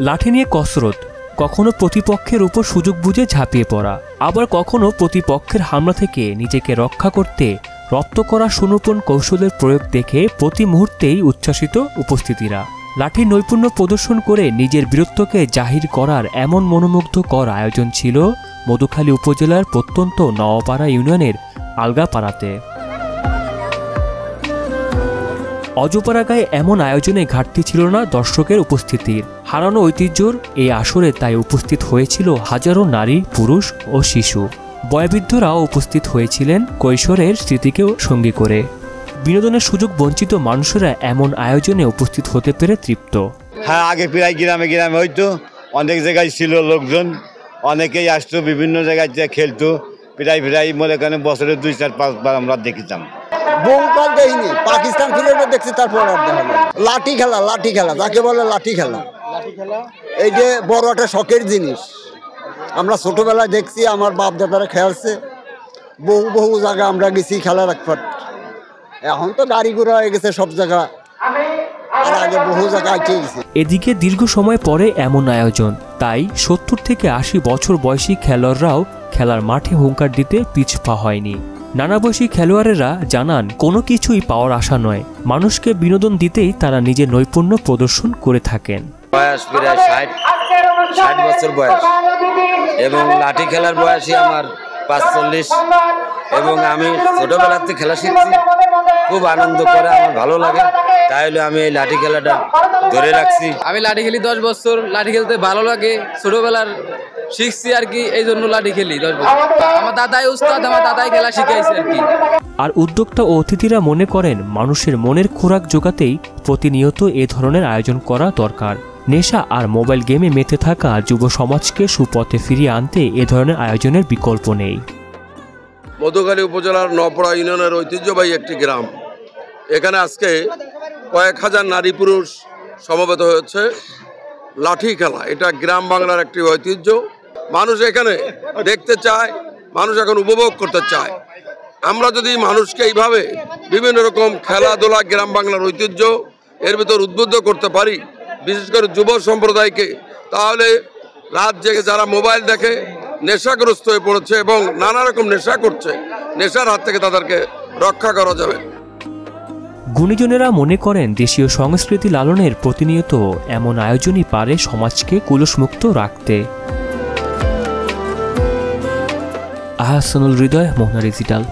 লাঠি নিয়ে কসরত, কখনো প্রতিপক্ষের উপর সুযোগ বুঝে ঝাঁপিয়ে পড়া, আবার কখনো প্রতিপক্ষের হামলা থেকে নিজেকে রক্ষা করতে রপ্ত করা সুনিপুণ কৌশলের প্রয়োগ দেখে প্রতি মুহূর্তেই উচ্ছ্বাসিত উপস্থিতিরা। লাঠির নৈপুণ্য প্রদর্শন করে নিজের বীরত্বকে জাহির করার এমন মনোমুগ্ধকর আয়োজন ছিল মধুখালী উপজেলার প্রত্যন্ত নওয়াপাড়া ইউনিয়নের আলগাপাড়াতে। অজপাড়া গায়ে এমন আয়োজনে ঘাটতি ছিল না দর্শকের উপস্থিতির। হারানো ঐতিহ্যর এই আসরে তাই উপস্থিত হয়েছিল হাজারো নারী, পুরুষ ও শিশু। বয়োবৃদ্ধরাও উপস্থিত হয়েছিলেন কৈশোরের স্মৃতিকেও সঙ্গী করে। বিনোদনের সুযোগ বঞ্চিত মানুষেরা এমন আয়োজনে উপস্থিত হতে পেরে তৃপ্ত। হ্যাঁ, আগে প্রায় গ্রামে গ্রামে হইতো, অনেক জায়গায় ছিল লোকজন, অনেকেই আসতো, বিভিন্ন জায়গায় খেলতো। প্রায় মনে করেন বছরে 2-4-5 বার আমরা দেখতাম। বহুকাল দেখিনি, পাকিস্তান ফিল্মে দেখছি, তারপর আর দেখা যায়। লাঠি খেলা যাকে বলে লাঠি খেলা, এই যে বড় একটা শখের জিনিস। আমরা ছোটবেলায় দেখছি, আমার বাপ দাদারা খেলছে, বহু জায়গা আমরা গেছি খেলার একবার। এখন তো গাড়ি ঘোড়া হয়ে গেছে সব জায়গা, আর আগে বহু জায়গায় গেছে। এদিকে দীর্ঘ সময় পরে এমন আয়োজন, তাই 70 থেকে 80 বছর বয়সী খেলোয়াড়রাও খেলার মাঠে হুঙ্কার দিতে পিছপা হয়নি। নানা বয়সী খেলোয়াড়েরা জানান, কোনো কিছুই পাওয়ার আশা নয়, মানুষকে বিনোদন দিতেই তারা নিজের নৈপুণ্য প্রদর্শন করে থাকেন। বয়স প্রায় 60 বছর বয়স এবং লাঠি খেলার বয়সই আমার 45, এবং আমি ছোটবেলার থেকে খেলা শিখছি। খুব আনন্দ করে, আমার ভালো লাগে, তাইলে আমি এই লাঠি খেলাটা ধরে রাখছি। আমি লাঠি খেলি 10 বছর, লাঠি খেলতে ভালো লাগে, ছোটবেলার শিখছি আর কি, এই জন্য লাঠি খেলি 10 বছর। আমার দাদাই উস্তাদ, আমার দাদাই খেলা শিখাইছে আর কি। আর উদ্যোক্তা ও অতিথিরা মনে করেন, মানুষের মনের খোরাক জোগাতেই প্রতিনিয়ত এ ধরনের আয়োজন করা দরকার। নেশা আর মোবাইল গেমে মেতে থাকা যুব সমাজকে সুপথে ফিরিয়ে আনতে এ ধরনের আয়োজনের বিকল্প নেই। মধুখালী উপজেলার নওয়াপাড়া ইউনিয়নের ঐতিহ্যবাহী একটি গ্রাম। এখানে আজকে কয়েক হাজার নারী পুরুষ সমবেত হয়েছে। লাঠি খেলা এটা গ্রাম বাংলার একটি ঐতিহ্য। মানুষ এখানে দেখতে চায়, মানুষ এখন উপভোগ করতে চায়। আমরা যদি মানুষকে এইভাবে বিভিন্ন রকম খেলাধুলা, গ্রাম বাংলার ঐতিহ্য এর ভিতর উদ্বুদ্ধ করতে পারি, বিশেষ করে যুব সম্প্রদায়কে, তাহলে রাত জেগে যারা মোবাইল দেখে নেশাগ্রস্ত হয়ে পড়েছে এবং নানা রকম নেশা করছে, নেশার হাত থেকে তাদেরকে রক্ষা করা যাবে। গুণীজনেরা মনে করেন, দেশীয় সংস্কৃতি লালনের প্রতিনিয়ত এমন আয়োজনই পারে সমাজকে কুলুষমুক্ত রাখতে। আহসানুল হৃদয়, মোহনা ডিজিটাল।